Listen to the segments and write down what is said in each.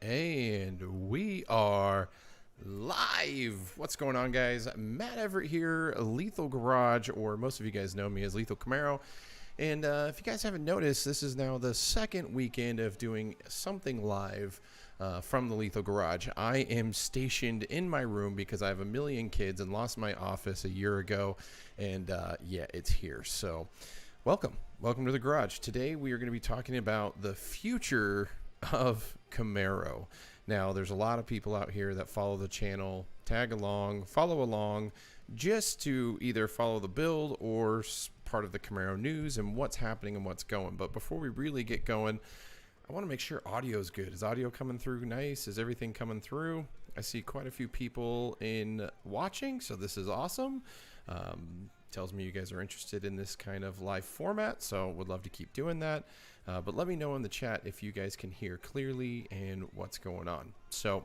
And we are Live. What's going on, guys? Matt Everett here, Lethal Garage, or most of you guys know me as Lethal Camaro. And if you guys haven't noticed, this is now the second weekend of doing something live from the Lethal Garage. I am stationed in my room because I have a million kids and lost my office a year ago. And yeah, it's here. So welcome to the garage. Today we are going to be talking about the future of Camaro. Now, there's a lot of people out here that follow the channel, tag along, follow along, just to either follow the build or part of the Camaro news and what's happening and what's going. But before we really get going, I want to make sure audio is good. Is audio coming through nice? Is everything coming through? I see quite a few people in watching, so this is awesome. Tells me you guys are interested in this kind of live format, so would love to keep doing that. But let me know in the chat if you guys can hear clearly and what's going on. So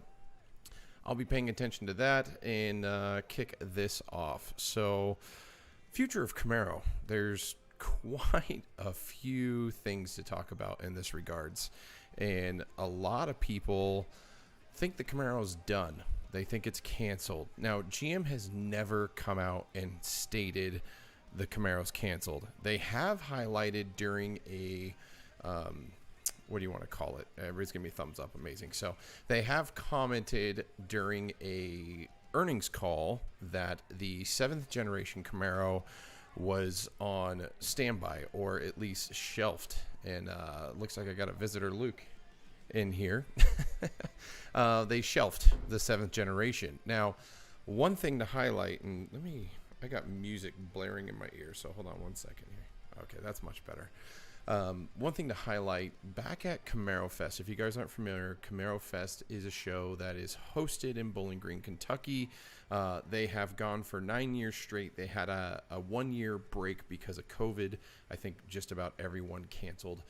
I'll be paying attention to that and kick this off. So future of Camaro. There's quite a few things to talk about in this regards. And a lot of people think the Camaro's done. They think it's canceled. Now, GM has never come out and stated the Camaro's canceled. They have highlighted during a what do you want to call it? Everybody's giving me a thumbs up. Amazing. So they have commented during a earnings call that the 7th generation Camaro was on standby or at least shelved. And looks like I got a visitor, Luke, in here. They shelved the 7th generation. Now, one thing to highlight, and I got music blaring in my ear, so hold on one second here. Okay, that's much better. One thing to highlight, back at Camaro Fest, if you guys aren't familiar, Camaro Fest is a show that is hosted in Bowling Green, Kentucky. They have gone for 9 years straight. They had a 1 year break because of COVID. I think just about everyone canceled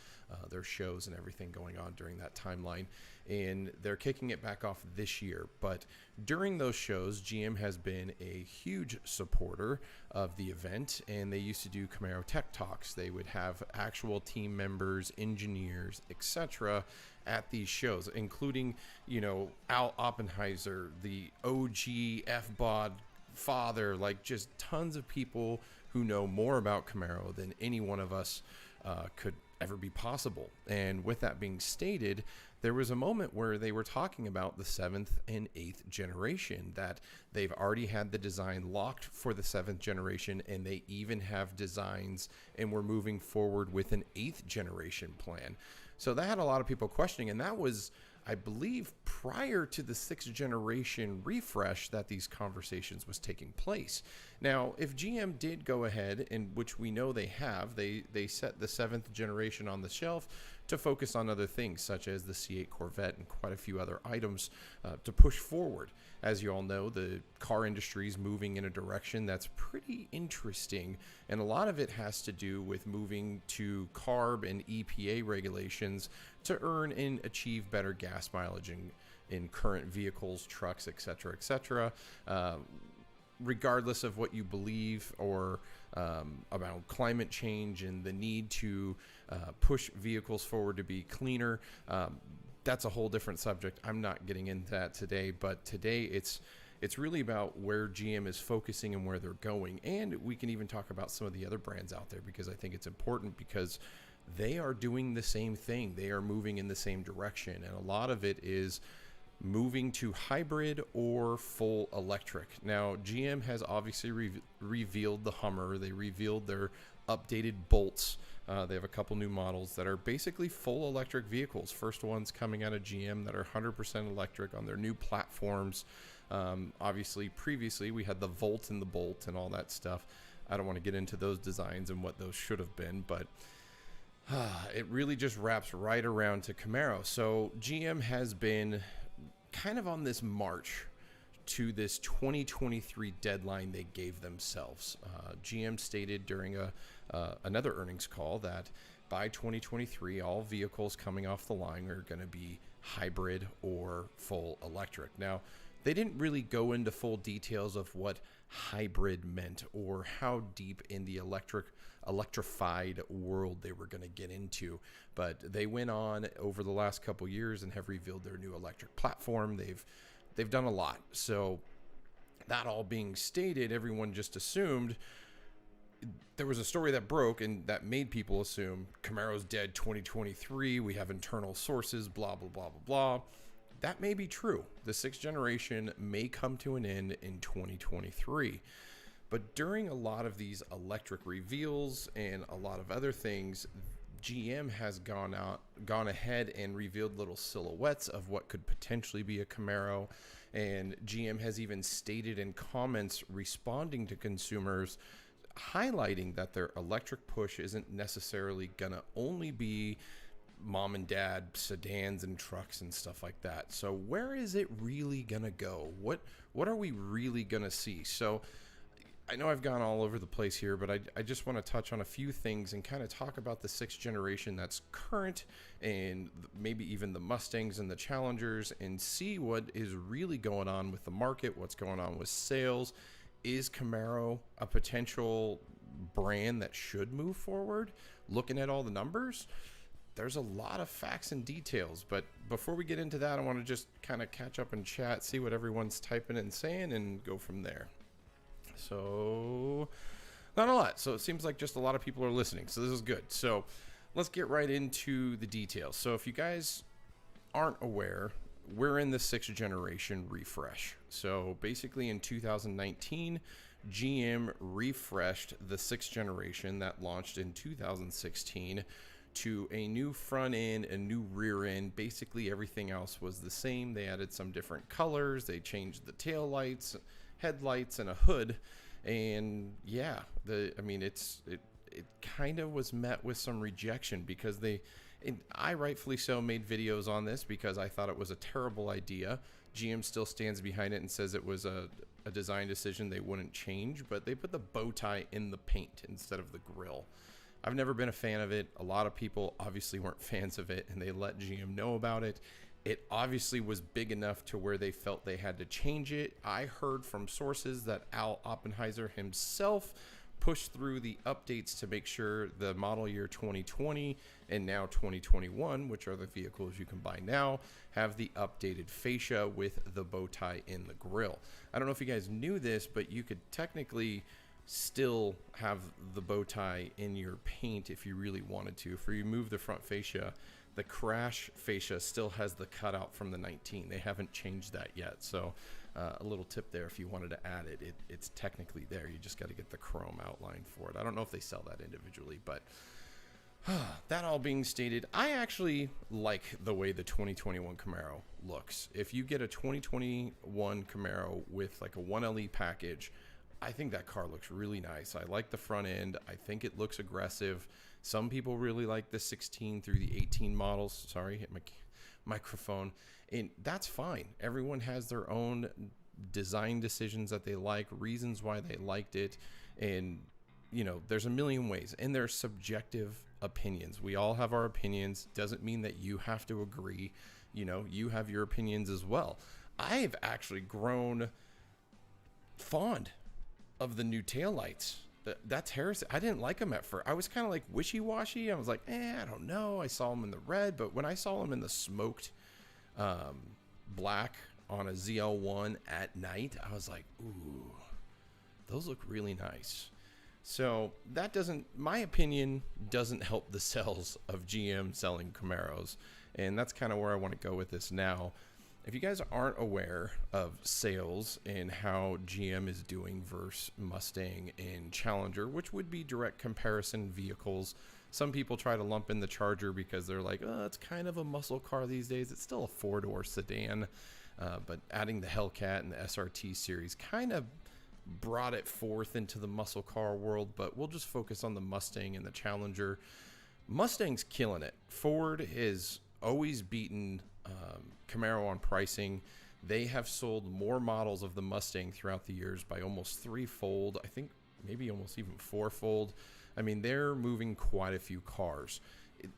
their shows and everything going on during that timeline. And they're kicking it back off this year. But during those shows, GM has been a huge supporter of the event, and they used to do Camaro Tech Talks. They would have actual team members, engineers, etc. at these shows, including, Al Oppenheiser, the OG F-Bod father, like just tons of people who know more about Camaro than any one of us could ever be possible. And with that being stated, there was a moment where they were talking about the 7th and 8th generation, that they've already had the design locked for the 7th generation, and they even have designs and we're moving forward with an 8th generation plan. So that had a lot of people questioning, and that was, I believe, prior to the 6th generation refresh that these conversations was taking place. Now, if GM did go ahead, and which we know they have, they set the 7th generation on the shelf to focus on other things, such as the C8 Corvette and quite a few other items to push forward. As you all know, the car industry is moving in a direction that's pretty interesting, and a lot of it has to do with moving to CARB and EPA regulations to earn and achieve better gas mileage in current vehicles, trucks, etc., etc. Regardless of what you believe or about climate change and the need to push vehicles forward to be cleaner, that's a whole different subject. I'm not getting into that today, but today it's really about where GM is focusing and where they're going. And we can even talk about some of the other brands out there, because I think it's important, because they are doing the same thing. They are moving in the same direction. And a lot of it is moving to hybrid or full electric. Now, GM has obviously revealed the Hummer. They revealed their updated Bolts. They have a couple new models that are basically full electric vehicles. First ones coming out of GM that are 100% electric on their new platforms. Obviously, previously we had the Volt and the Bolt and all that stuff. I don't want to get into those designs and what those should have been, but it really just wraps right around to Camaro. So GM has been kind of on this march to this 2023 deadline they gave themselves. GM stated during another earnings call that by 2023, all vehicles coming off the line are going to be hybrid or full electric. Now, they didn't really go into full details of what hybrid meant or how deep in the electrified world they were going to get into, but they went on over the last couple years and have revealed their new electric platform. They've they've done a lot. So that all being stated, everyone just assumed there was a story that broke and that made people assume Camaro's dead 2023. We have internal sources, blah, blah, blah, blah, blah. That may be true. The sixth generation may come to an end in 2023. But during a lot of these electric reveals and a lot of other things, GM has gone ahead and revealed little silhouettes of what could potentially be a Camaro. And GM has even stated in comments responding to consumers, highlighting that their electric push isn't necessarily gonna only be mom and dad sedans and trucks and stuff like that. So where is it really gonna go? What are we really gonna see? So I know I've gone all over the place here, but I just want to touch on a few things and kind of talk about the sixth generation that's current, and maybe even the Mustangs and the Challengers, and see what is really going on with the market, what's going on with sales. Is Camaro a potential brand that should move forward? Looking at all the numbers, there's a lot of facts and details. But before we get into that, I want to just kind of catch up and chat, see what everyone's typing and saying, and go from there. So not a lot. So it seems like just a lot of people are listening. So this is good. So let's get right into the details. So if you guys aren't aware, we're in the sixth generation refresh. So basically in 2019, GM refreshed the sixth generation that launched in 2016 to a new front end, a new rear end. Basically everything else was the same. They added some different colors. They changed the tail lights, headlights, and a hood. And yeah, it kind of was met with some rejection because I rightfully so made videos on this because I thought it was a terrible idea. GM still stands behind it and says it was a design decision they wouldn't change, but they put the bow tie in the paint instead of the grill. I've never been a fan of it. A lot of people obviously weren't fans of it, and they let GM know about it. It obviously was big enough to where they felt they had to change it. I heard from sources that Al Oppenheiser himself pushed through the updates to make sure the model year 2020 and now 2021, which are the vehicles you can buy now, have the updated fascia with the bow tie in the grille. I don't know if you guys knew this, but you could technically still have the bow tie in your paint if you really wanted to. If you remove the front fascia, the crash fascia still has the cutout from the 19. They haven't changed that yet. So a little tip there, if you wanted to add it, it's technically there. You just got to get the chrome outline for it. I don't know if they sell that individually, but that all being stated, I actually like the way the 2021 Camaro looks. If you get a 2021 Camaro with like a 1LE package, I think that car looks really nice. I like the front end. I think it looks aggressive. Some people really like the 16 through the 18 models. Sorry, hit my microphone. And that's fine. Everyone has their own design decisions that they like, reasons why they liked it. And, you know, there's a million ways. And there's subjective opinions. We all have our opinions. Doesn't mean that you have to agree. You know, you have your opinions as well. I've actually grown fond of the new taillights. That's heresy. I didn't like them at first. I was kind of like wishy-washy. I was like, I don't know. I saw them in the red, but when I saw them in the smoked black on a ZL1 at night, I was like, ooh, those look really nice. So that doesn't, my opinion, doesn't help the sales of GM selling Camaros. And that's kind of where I want to go with this now. If you guys aren't aware of sales and how GM is doing versus Mustang and Challenger, which would be direct comparison vehicles, some people try to lump in the Charger because they're like, oh, it's kind of a muscle car these days. It's still a four-door sedan, but adding the Hellcat and the SRT series kind of brought it forth into the muscle car world, but we'll just focus on the Mustang and the Challenger. Mustang's killing it. Ford is always beaten Camaro on pricing. They have sold more models of the Mustang throughout the years by almost threefold. I think maybe almost even fourfold. I mean, they're moving quite a few cars.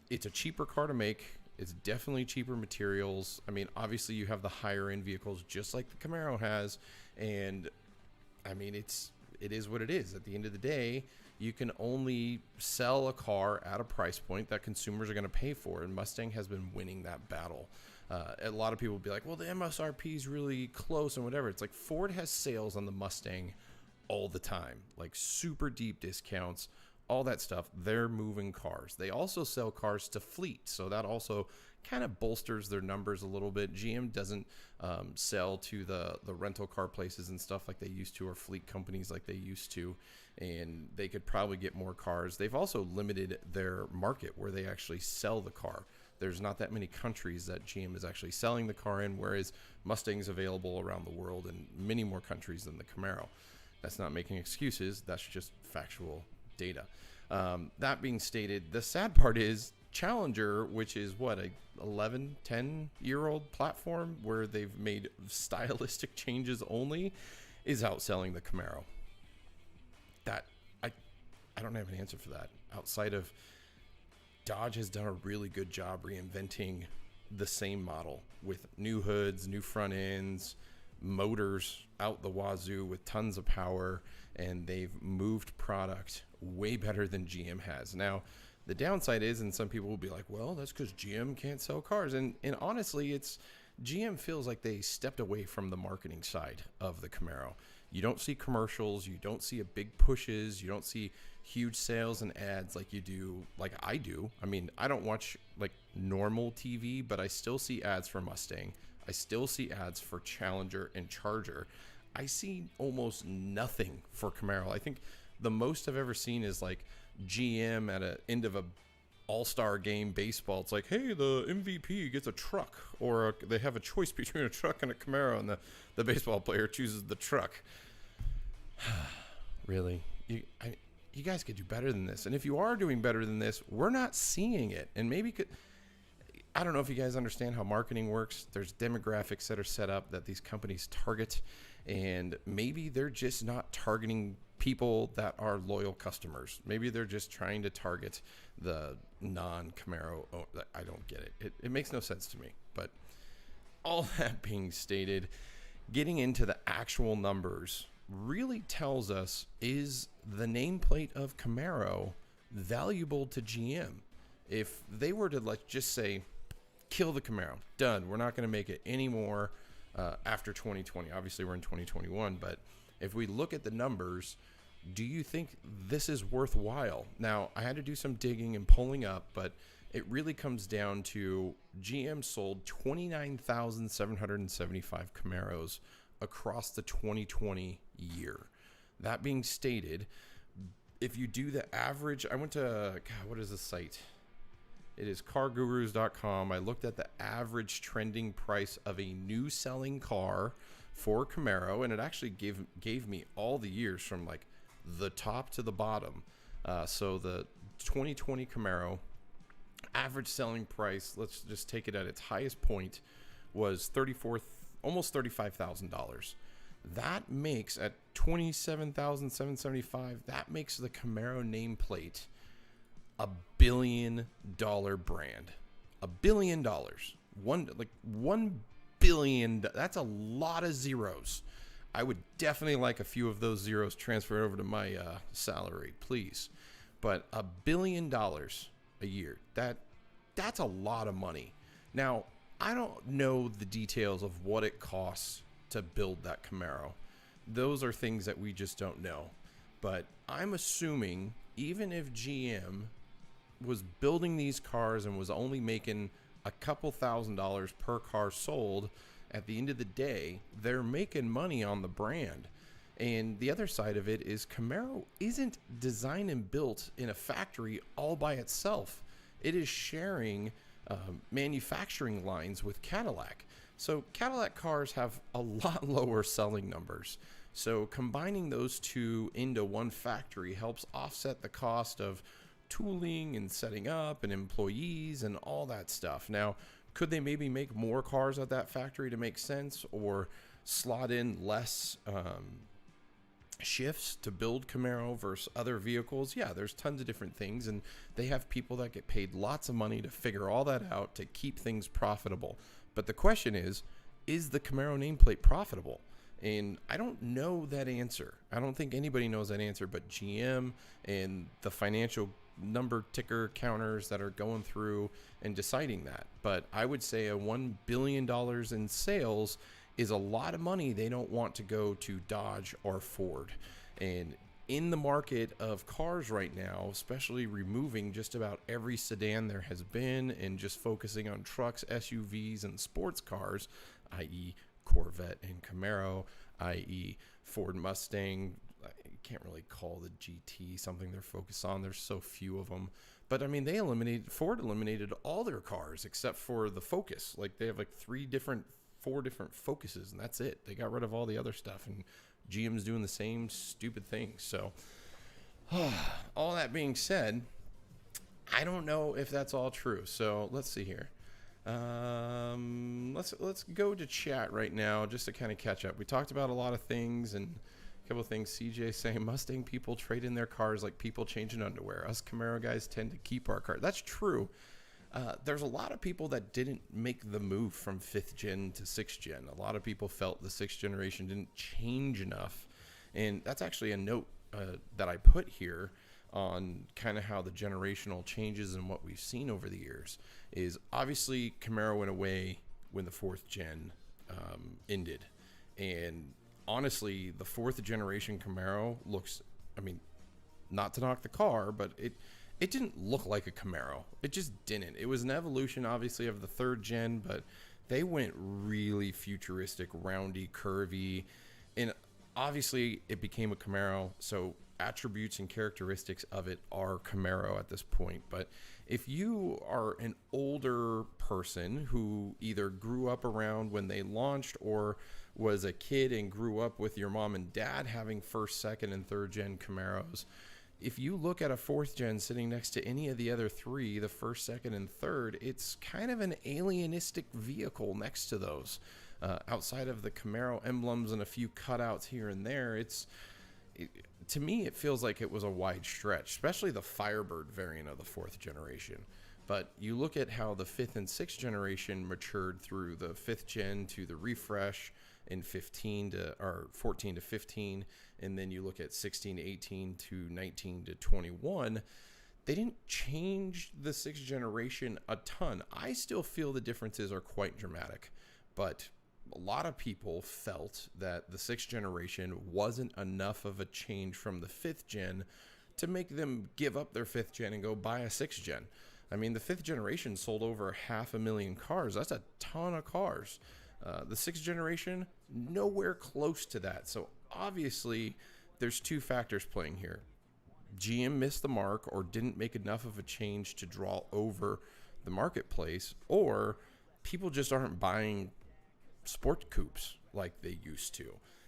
It's a cheaper car to make. It's definitely cheaper materials. I mean, obviously you have the higher end vehicles just like the Camaro has. And I mean, it is what it is. At the end of the day, you can only sell a car at a price point that consumers are going to pay for, and Mustang has been winning that battle. A lot of people will be like, well, the MSRP is really close and whatever. It's like Ford has sales on the Mustang all the time, like super deep discounts, all that stuff. They're moving cars. They also sell cars to fleet, so that also kind of bolsters their numbers a little bit. GM doesn't sell to the rental car places and stuff like they used to, or fleet companies like they used to, and they could probably get more cars. They've also limited their market where they actually sell the car. There's not that many countries that GM is actually selling the car in, whereas Mustang's available around the world in many more countries than the Camaro. That's not making excuses. That's just factual data. That being stated, the sad part is Challenger, which is what, a 10-year-old platform where they've made stylistic changes only, is outselling the Camaro. That I don't have an answer for that outside of Dodge has done a really good job reinventing the same model with new hoods, new front ends, motors out the wazoo with tons of power, and they've moved product way better than GM has. Now, the downside is, and some people will be like, well, that's because GM can't sell cars. And honestly, it's GM feels like they stepped away from the marketing side of the Camaro. You don't see commercials, you don't see a big pushes, you don't see huge sales and ads like you do, like I do. I mean, I don't watch like normal TV, but I still see ads for Mustang. I still see ads for Challenger and Charger. I see almost nothing for Camaro. I think the most I've ever seen is like GM at an end of a all-star game baseball. It's like, hey, the MVP gets a truck, or they have a choice between a truck and a Camaro, and the baseball player chooses the truck. Really? You guys could do better than this. And if you are doing better than this, we're not seeing it. And maybe I don't know if you guys understand how marketing works. There's demographics that are set up that these companies target, and maybe they're just not targeting people that are loyal customers. Maybe they're just trying to target the non-Camaro. I don't get it. It makes no sense to me. But all that being stated, getting into the actual numbers really tells us, is the nameplate of Camaro valuable to GM? If they were to, let's just say, kill the Camaro, done, we're not going to make it anymore after 2020. Obviously, we're in 2021, but if we look at the numbers, do you think this is worthwhile? Now, I had to do some digging and pulling up, but it really comes down to GM sold 29,775 Camaros across the 2020 year. That being stated, if you do the average, I went to, God, what is the site? It is cargurus.com. I looked at the average trending price of a new selling car for Camaro, and it actually gave me all the years from like the top to the bottom. So the 2020 Camaro average selling price, let's just take it at its highest point, was almost $35,000. That makes, at $27,775, that makes the Camaro nameplate $1 billion brand. $1 billion. $1 billion. That's a lot of zeros. I would definitely like a few of those zeros transferred over to my salary, please. But $1 billion a year. That's a lot of money. Now, I don't know the details of what it costs to build that Camaro. Those are things that we just don't know. But I'm assuming even if GM was building these cars and was only making a couple $1,000s per car sold, at the end of the day, they're making money on the brand. And the other side of it is Camaro isn't designed and built in a factory all by itself. It is sharing manufacturing lines with Cadillac. So Cadillac cars have a lot lower selling numbers. So combining those two into one factory helps offset the cost of tooling and setting up and employees and all that stuff. Now, could they maybe make more cars at that factory to make sense, or slot in less shifts to build Camaro versus other vehicles? Yeah, there's tons of different things, and they have people that get paid lots of money to figure all that out to keep things profitable. But the question is the Camaro nameplate profitable? And I don't know that answer. I don't think anybody knows that answer but GM and the financial number ticker counters that are going through and deciding that. But I would say a $1 billion in sales is a lot of money they don't want to go to Dodge or Ford. And in the market of cars right now, especially removing just about every sedan there has been and just focusing on trucks, SUVs, and sports cars, i.e. Corvette and Camaro, i.e. Ford Mustang. I can't really call the GT something they're focused on. There's so few of them. But I mean, Ford eliminated all their cars except for the Focus. Like they have like four different Focuses, and that's it. They got rid of all the other stuff, and GM's doing the same stupid things. So all that being said, I don't know if that's all true. So let's see here. Let's go to chat right now just to kind of catch up. We talked about a lot of things and a couple of things. CJ saying Mustang people trade in their cars like people changing underwear. Us Camaro guys tend to keep our car. That's true. There's a lot of people that didn't make the move from 5th gen to 6th gen. A lot of people felt the 6th generation didn't change enough. And that's actually a note that I put here on kind of how the generational changes and what we've seen over the years is obviously Camaro went away when the 4th gen ended. And honestly, the 4th generation Camaro looks, I mean, not to knock the car, but it didn't look like a Camaro. It just didn't. It was an evolution, obviously, of the 3rd gen, but they went really futuristic, roundy, curvy, and obviously it became a Camaro, so attributes and characteristics of it are Camaro at this point. But if you are an older person who either grew up around when they launched or was a kid and grew up with your mom and dad having 1st, 2nd, and 3rd gen Camaros, if you look at a 4th gen sitting next to any of the other three, the 1st, 2nd, and 3rd, it's kind of an alienistic vehicle next to those. Outside of the Camaro emblems and a few cutouts here and there, to me, it feels like it was a wide stretch, especially the Firebird variant of the 4th generation. But you look at how the 5th and 6th generation matured through the 5th gen to the refresh in 14 to 15, and then you look at 16 to 18 to 19 to 21, they didn't change the 6th generation a ton. I still feel the differences are quite dramatic, but a lot of people felt that the 6th generation wasn't enough of a change from the 5th gen to make them give up their 5th gen and go buy a 6th gen. I mean, the 5th generation sold over 500,000 cars. That's a ton of cars. The 6th generation, nowhere close to that. So obviously, there's two factors playing here. GM missed the mark or didn't make enough of a change to draw over the marketplace, or people just aren't buying sport coupes like they used to.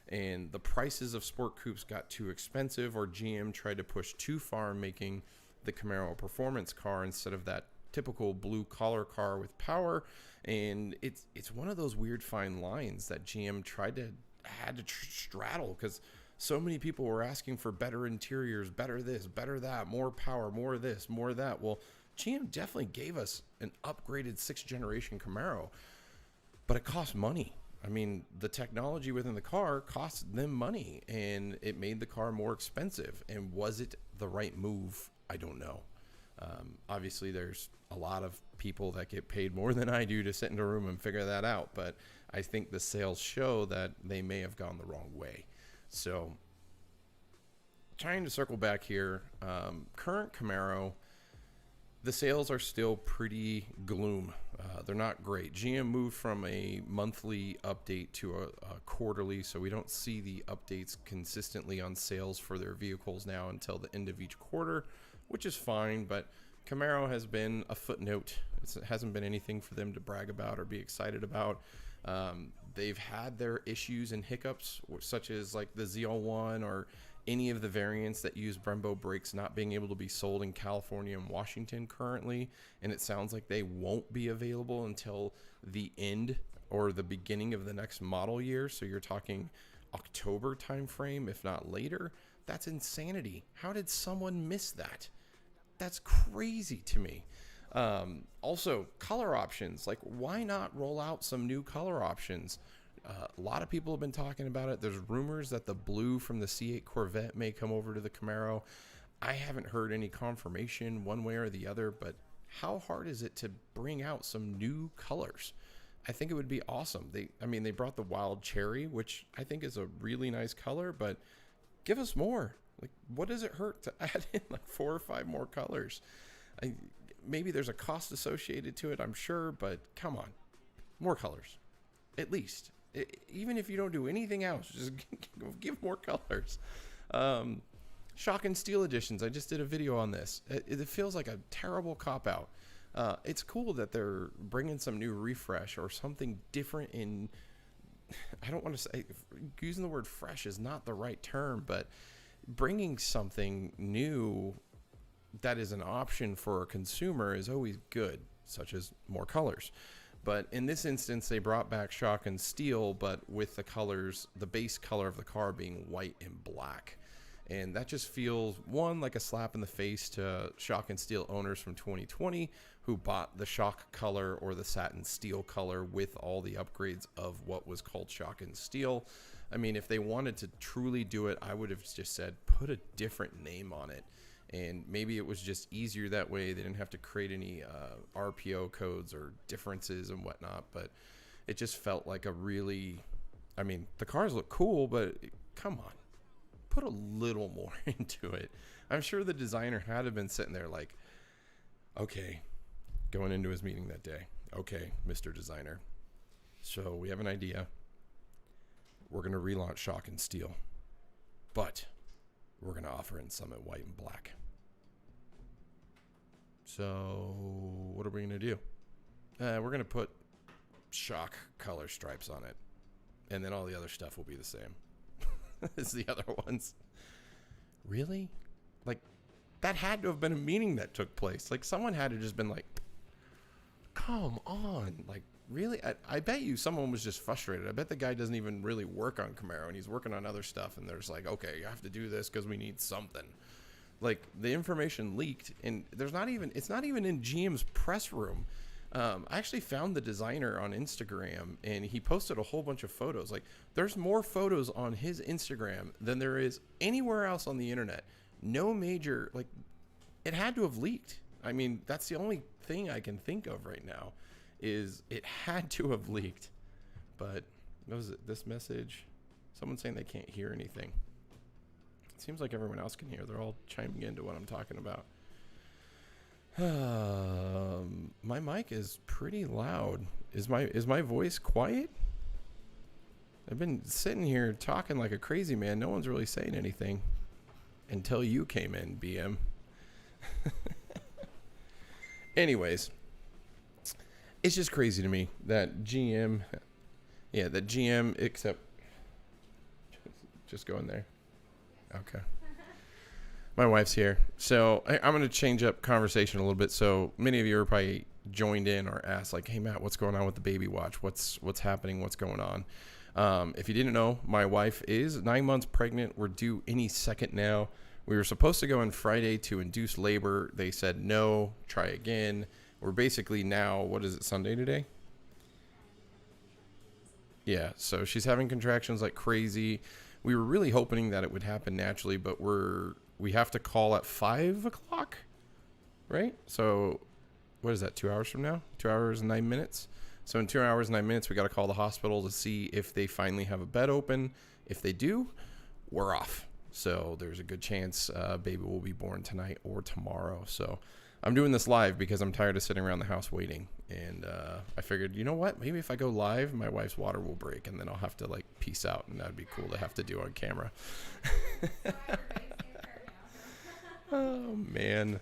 And the prices of sport coupes got too expensive, or GM tried to push too far, making the Camaro a performance car instead of that typical blue collar car with power. And it's one of those weird fine lines that GM had to straddle, because so many people were asking for better interiors, better this, better that, more power, more of this, more of that. Well, GM definitely gave us an upgraded 6th generation Camaro, but it cost money. I mean, the technology within the car cost them money, and it made the car more expensive. And was it the right move? I don't know. Obviously, there's a lot of people that get paid more than I do to sit in a room and figure that out, but I think the sales show that they may have gone the wrong way. So, trying to circle back here, current Camaro, the sales are still pretty gloom. They're not great. GM moved from a monthly update to a quarterly, so we don't see the updates consistently on sales for their vehicles now until the end of each quarter, which is fine, but Camaro has been a footnote. It hasn't been anything for them to brag about or be excited about. They've had their issues and hiccups, such as like the ZL1 or any of the variants that use Brembo brakes not being able to be sold in California and Washington currently, and it sounds like they won't be available until the end or the beginning of the next model year. So you're talking October timeframe, if not later. That's insanity. How did someone miss that? That's crazy to me. Also, color options. Like, why not roll out some new color options? A lot of people have been talking about it. There's rumors that the blue from the C8 Corvette may come over to the Camaro. I haven't heard any confirmation one way or the other, but how hard is it to bring out some new colors? I think it would be awesome. They brought the wild cherry, which I think is a really nice color, but give us more. Like, what does it hurt to add in like 4 or 5 more colors? Maybe there's a cost associated to it, I'm sure, but come on, more colors, at least. Even if you don't do anything else, just give more colors. Shock and Steel editions. I just did a video on this. It feels like a terrible cop-out. It's cool that they're bringing some new refresh or something different in, I don't want to say, using the word fresh is not the right term, but bringing something new that is an option for a consumer is always good, such as more colors. But in this instance, they brought back Shock and Steel, but with the colors, the base color of the car being white and black. And that just feels, one, like a slap in the face to Shock and Steel owners from 2020 who bought the Shock color or the Satin Steel color with all the upgrades of what was called Shock and Steel. I mean, if they wanted to truly do it, I would have just said, put a different name on it. And maybe it was just easier that way. They didn't have to create any RPO codes or differences and whatnot. But it just felt like a really, I mean, the cars look cool, but come on. Put a little more into it. I'm sure the designer had to have been sitting there like, okay, going into his meeting that day. Okay, Mr. Designer. So we have an idea. We're going to relaunch Shock and Steel, but we're going to offer in some in white and black. So what are we going to do? We're going to put Shock color stripes on it, and then all the other stuff will be the same as the other ones. Really? Like, that had to have been a meeting that took place. Like, someone had to just been like, come on. Like, really? I bet you someone was just frustrated. I bet the guy doesn't even really work on Camaro, and he's working on other stuff, and they're just like, okay, you have to do this because we need something. Like, the information leaked, and it's not even in GM's press room. I actually found the designer on Instagram, and he posted a whole bunch of photos. Like, there's more photos on his Instagram than there is anywhere else on the internet. No major, like, it had to have leaked. I mean, that's the only thing I can think of right now is it had to have leaked. But what was it? This message? Someone's saying they can't hear anything. It seems like everyone else can hear. They're all chiming into what I'm talking about. My mic is pretty loud. Is my voice quiet? I've been sitting here talking like a crazy man. No one's really saying anything until you came in, BM. Anyways, it's just crazy to me that GM, except just go in there. Okay. My wife's here. So I'm going to change up conversation a little bit. So many of you are probably joined in or asked like, hey, Matt, what's going on with the baby watch? What's happening? What's going on? If you didn't know, my wife is 9 months pregnant. We're due any second now. We were supposed to go on Friday to induce labor. They said, no, try again. We're basically now, what is it, Sunday today? Yeah, so she's having contractions like crazy. We were really hoping that it would happen naturally, but we have to call at 5 o'clock, right? So what is that, 2 hours from now? 2 hours and 9 minutes. So in 2 hours and 9 minutes, we got to call the hospital to see if they finally have a bed open. If they do, we're off. So there's a good chance baby will be born tonight or tomorrow. So I'm doing this live because I'm tired of sitting around the house waiting. And I figured, you know what? Maybe if I go live, my wife's water will break, and then I'll have to like peace out, and that'd be cool to have to do on camera. Oh man.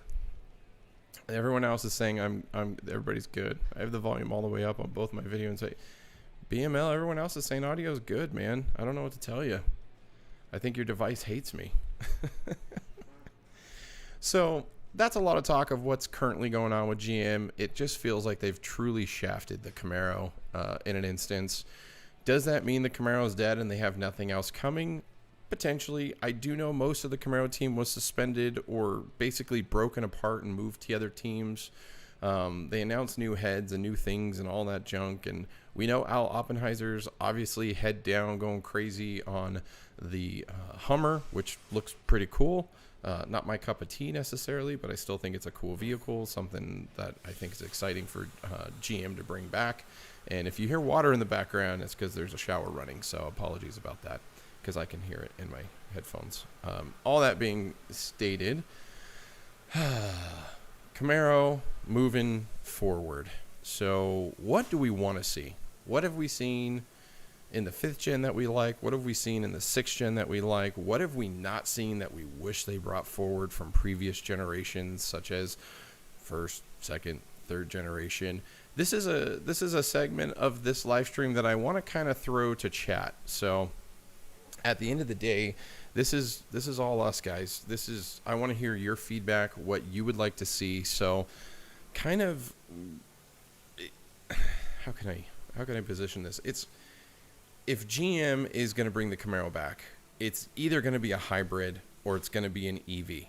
Everyone else is saying everybody's good. I have the volume all the way up on both my video and say BML, everyone else is saying audio is good, man. I don't know what to tell you. I think your device hates me. So that's a lot of talk of what's currently going on with GM. It just feels like they've truly shafted the Camaro in an instance. Does that mean the Camaro is dead and they have nothing else coming? Potentially. I do know most of the Camaro team was suspended or basically broken apart and moved to other teams. They announced new heads and new things and all that junk. And we know Al Oppenheiser's obviously head down going crazy on the Hummer, which looks pretty cool. Not my cup of tea necessarily, but I still think it's a cool vehicle, something that I think is exciting for GM to bring back. And if you hear water in the background, it's because there's a shower running, so apologies about that, because I can hear it in my headphones. All that being stated, Camaro moving forward. So what do we want to see? What have we seen in the 5th gen that we like? What have we seen in the 6th gen that we like? What have we not seen that we wish they brought forward from previous generations, such as 1st, 2nd, 3rd generation? This is a segment of this live stream that I want to kind of throw to chat. So at the end of the day, this is all us, guys. I want to hear your feedback, what you would like to see. So kind of how can I position this? It's, if GM is going to bring the Camaro back, it's either going to be a hybrid or it's going to be an EV.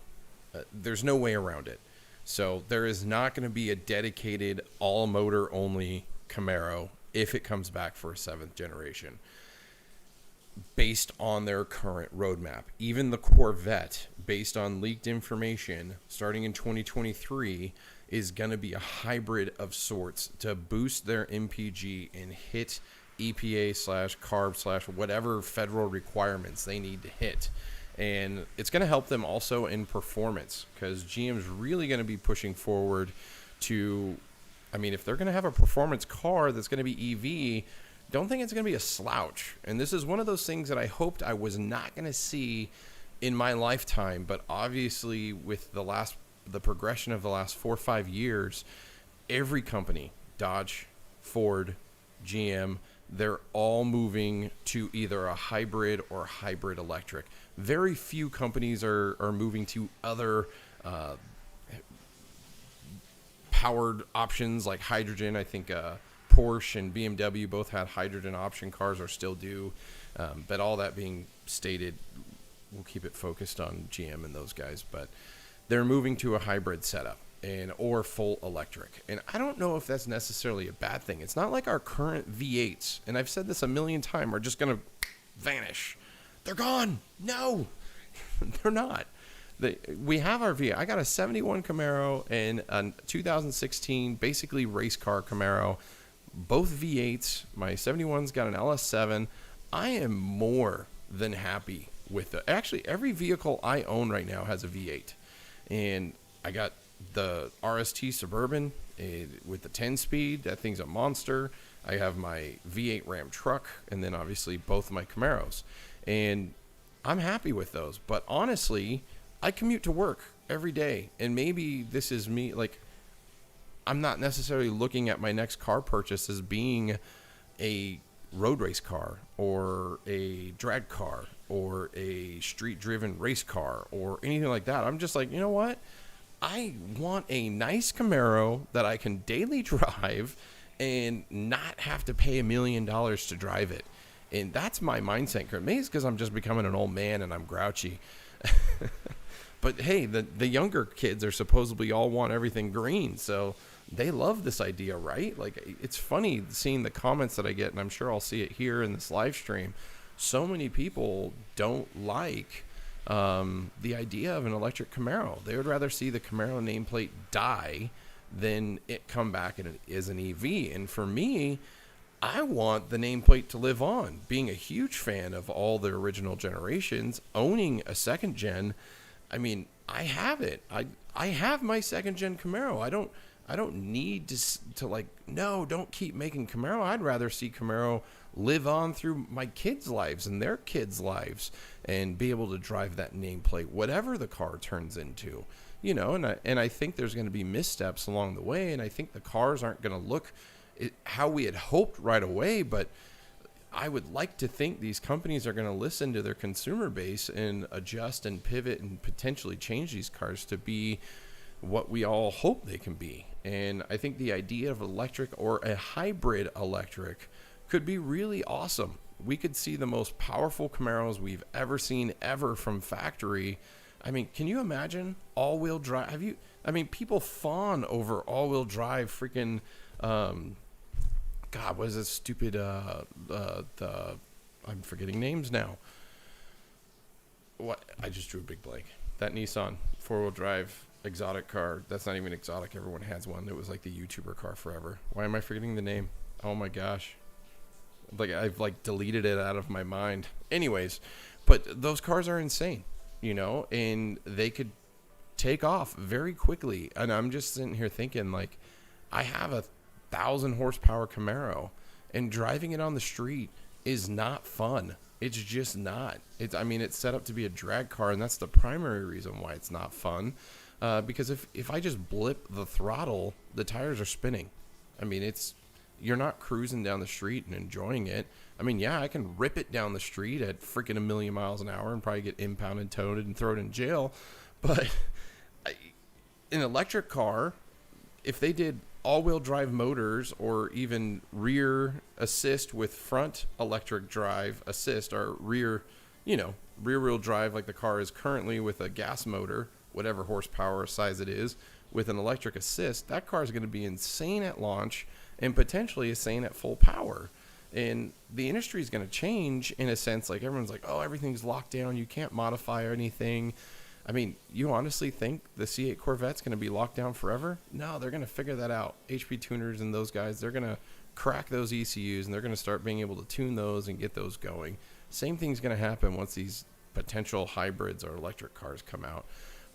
There's no way around it. So there is not going to be a dedicated all motor only Camaro if it comes back for a 7th generation, based on their current roadmap. Even the Corvette, based on leaked information, starting in 2023, is going to be a hybrid of sorts to boost their MPG and hit EPA/CARB/ whatever federal requirements they need to hit. And it's going to help them also in performance, because GM's really going to be pushing forward to, I mean, if they're going to have a performance car that's going to be EV, don't think it's going to be a slouch. And this is one of those things that I hoped I was not going to see in my lifetime, but obviously with the progression of the last 4 or 5 years, every company, Dodge, Ford, GM, they're all moving to either a hybrid or hybrid electric. Very few companies are moving to other powered options like hydrogen. I think Porsche and BMW both had hydrogen option cars, or still do. But all that being stated, we'll keep it focused on GM and those guys. But they're moving to a hybrid setup or full electric. And I don't know if that's necessarily a bad thing. It's not like our current V8s, and I've said this a million times, are just going to vanish. They're gone. No, they're not. We have our V8. I got a 71 Camaro and a 2016 basically race car Camaro, both V8s. My 71's got an LS7. I am more than happy with it. Actually, every vehicle I own right now has a V8. And I got the RST Suburban with the 10-speed. That thing's a monster. I have my V8 Ram truck, and then obviously both my Camaros. And I'm happy with those. But honestly, I commute to work every day. And maybe this is me, like, I'm not necessarily looking at my next car purchase as being a road race car or a drag car or a street-driven race car or anything like that. I'm just like, you know what? I want a nice Camaro that I can daily drive and not have to pay $1 million to drive it. And that's my mindset. Maybe it's because I'm just becoming an old man and I'm grouchy. But hey, the younger kids are supposedly all want everything green, so they love this idea, right? Like, it's funny seeing the comments that I get, and I'm sure I'll see it here in this live stream. So many people don't like the idea of an electric Camaro. They would rather see the Camaro nameplate die than it come back as an EV. And for me, I want the nameplate to live on. Being a huge fan of all the original generations, owning a 2nd gen, I mean, I have it. I have my 2nd gen Camaro. I don't need to like, no, don't keep making Camaro. I'd rather see Camaro live on through my kids' lives and their kids' lives and be able to drive that nameplate, whatever the car turns into, you know. And I think there's going to be missteps along the way, and I think the cars aren't going to look how we had hoped right away, but I would like to think these companies are going to listen to their consumer base and adjust and pivot and potentially change these cars to be what we all hope they can be. And I think the idea of electric or a hybrid electric could be really awesome. We could see the most powerful Camaros we've ever seen ever from factory. I mean, can you imagine all-wheel drive? People fawn over all-wheel drive freaking, God, what is this stupid, I'm forgetting names now. What? I just drew a big blank. that Nissan 4-wheel drive exotic car. That's not even exotic. Everyone has one. It was like the YouTuber car forever. Why am I forgetting the name? Oh my gosh. Like I've like deleted it out of my mind. Anyways, but those cars are insane, you know, and they could take off very quickly. And I'm just sitting here thinking, like, I have a 1,000 horsepower Camaro, and driving it on the street is not fun. It's just not. I mean, it's set up to be a drag car, and that's the primary reason why it's not fun. Because if I just blip the throttle, the tires are spinning. I mean, you're not cruising down the street and enjoying it. I mean, yeah, I can rip it down the street at freaking 1,000,000 miles an hour and probably get impounded, towed, and thrown in jail. But an electric car, if they did all-wheel drive motors or even rear assist with front electric drive assist, or rear-wheel drive like the car is currently with a gas motor, whatever horsepower or size it is, with an electric assist, that car is going to be insane at launch and potentially insane at full power. And the industry is going to change in a sense. Like, everyone's like, oh, everything's locked down, you can't modify anything. I mean, you honestly think the C8 Corvette's going to be locked down forever? No, they're going to figure that out. HP tuners and those guys, they're going to crack those ECUs, and they're going to start being able to tune those and get those going. Same thing's going to happen once these potential hybrids or electric cars come out.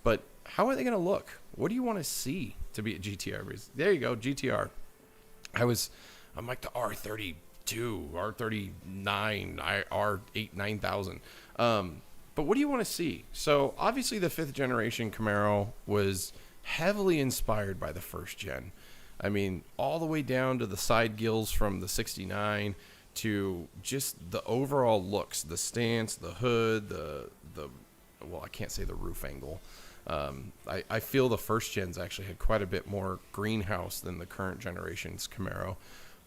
But how are they going to look? What do you want to see to be a GTR? There you go, GTR. I'm like the R32, R39, R8 9000. But what do you want to see? So obviously the 5th generation Camaro was heavily inspired by the 1st gen. I mean, all the way down to the side gills from the 69 to just the overall looks, the stance, the hood, well, I can't say the roof angle. I feel the 1st gens actually had quite a bit more greenhouse than the current generation's Camaro.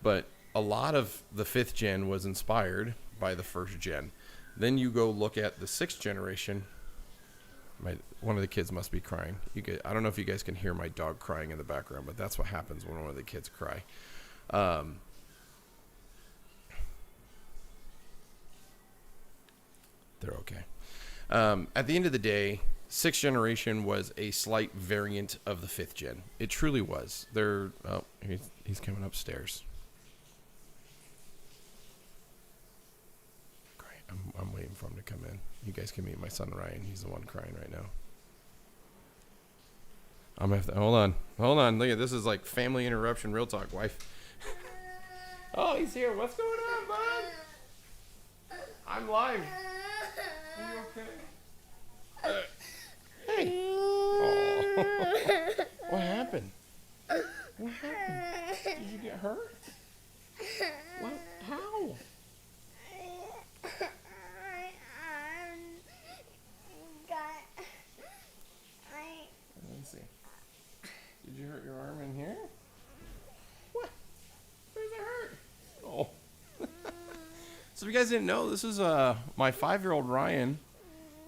But a lot of the 5th gen was inspired by the 1st gen. Then you go look at the 6th generation. One of the kids must be crying. I don't know if you guys can hear my dog crying in the background, but that's what happens when one of the kids cry. They're okay. At the end of the day, 6th generation was a slight variant of the 5th gen. It truly was. He's coming upstairs. I'm waiting for him to come in. You guys can meet my son Ryan. He's the one crying right now. I'm gonna have to hold on. Look at this is like family interruption, real talk, wife. Oh, he's here. What's going on, bud? I'm live. Are you okay? Hey. Oh. What happened? What happened? Did you get hurt? What? How? Let's see. Did you hurt your arm in here? What? Where's it hurt? Oh. So if you guys didn't know, this is my 5-year-old Ryan.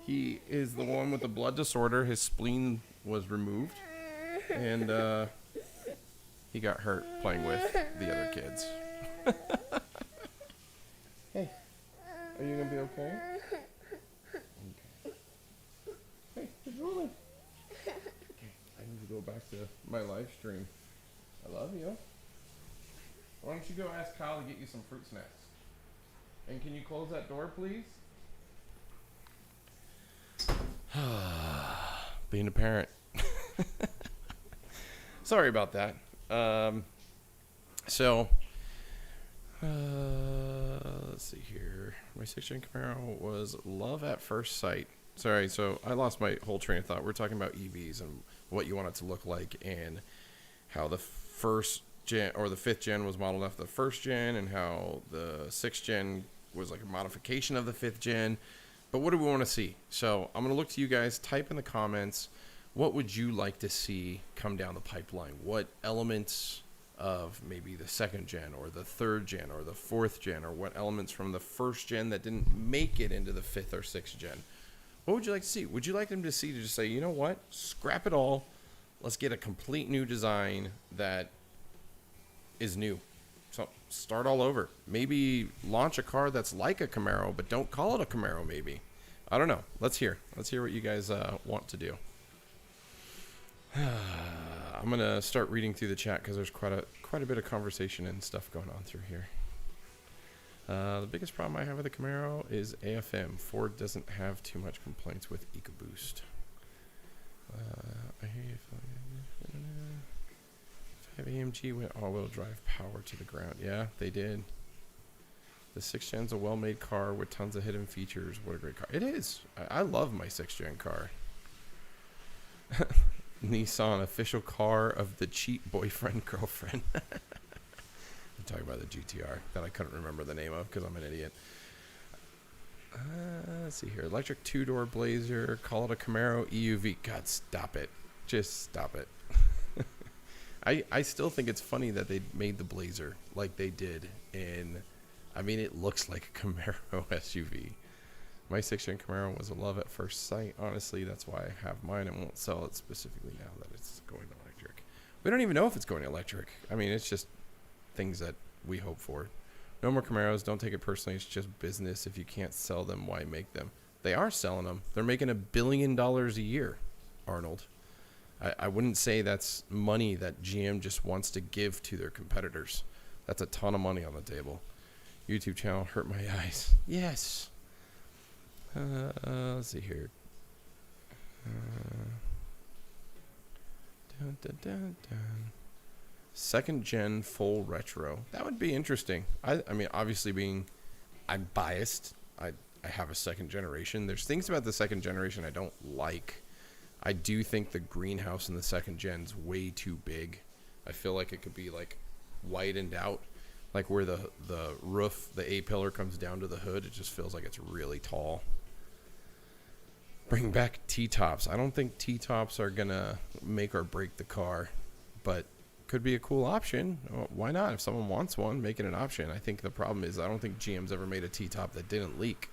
He is the one with the blood disorder. His spleen was removed, and he got hurt playing with the other kids. Hey, are you gonna be okay? Okay. Hey, what's wrong? Okay, I need to go back to my live stream. I love you. Why don't you go ask Kyle to get you some fruit snacks? And can you close that door, please? Being a parent. Sorry about that. Let's see here. My 6th gen Camaro was love at first sight. Sorry, so I lost my whole train of thought. We're talking about EVs and what you want it to look like, and how the 1st gen or the 5th gen was modeled after the 1st gen, and how the 6th gen was like a modification of the 5th gen. But what do we want to see? So I'm going to look to you guys. Type in the comments, what would you like to see come down the pipeline? What elements of maybe the 2nd gen or the 3rd gen or the 4th gen, or what elements from the 1st gen that didn't make it into the 5th or 6th gen? What would you like to see? Would you like them to see to just say, you know what, scrap it all, let's get a complete new design that is new? So start all over. Maybe launch a car that's like a Camaro, but don't call it a Camaro maybe. I don't know. Let's hear what you guys want to do. I'm gonna start reading through the chat because there's quite a bit of conversation and stuff going on through here. The biggest problem I have with the Camaro is AFM. Ford doesn't have too much complaints with EcoBoost. I hear you. 5 AMG went all-wheel drive power to the ground. Yeah, they did. The 6th gen's a well-made car with tons of hidden features. What a great car. It is. I love my 6th gen car. Nissan, official car of the cheat boyfriend girlfriend. I'm talking about the GTR that I couldn't remember the name of because I'm an idiot. Let's see here. Electric 2-door Blazer. Call it a Camaro EUV. God, stop it. Just stop it. I still think it's funny that they made the Blazer like they did. And, I mean, it looks like a Camaro SUV. My 6th gen Camaro was a love at first sight. Honestly, that's why I have mine and won't sell it specifically now that it's going electric. We don't even know if it's going electric. I mean, it's just things that we hope for. No more Camaros. Don't take it personally. It's just business. If you can't sell them, why make them? They are selling them. They're making $1 billion a year, Arnold. I wouldn't say that's money that GM just wants to give to their competitors. That's a ton of money on the table. YouTube channel hurt my eyes. Yes. Let's see here. Dun, dun, dun, dun. 2nd gen full retro. That would be interesting. I mean, obviously I'm biased. I have a 2nd generation. There's things about the 2nd generation I don't like. I do think the greenhouse in the 2nd gen's way too big. I feel like it could be like widened out, like where the roof, the A-pillar comes down to the hood. It just feels like it's really tall. Bring back T-tops. I don't think T-tops are gonna make or break the car, but could be a cool option. Why not? If someone wants one, make it an option. I think the problem is I don't think GM's ever made a T-top that didn't leak.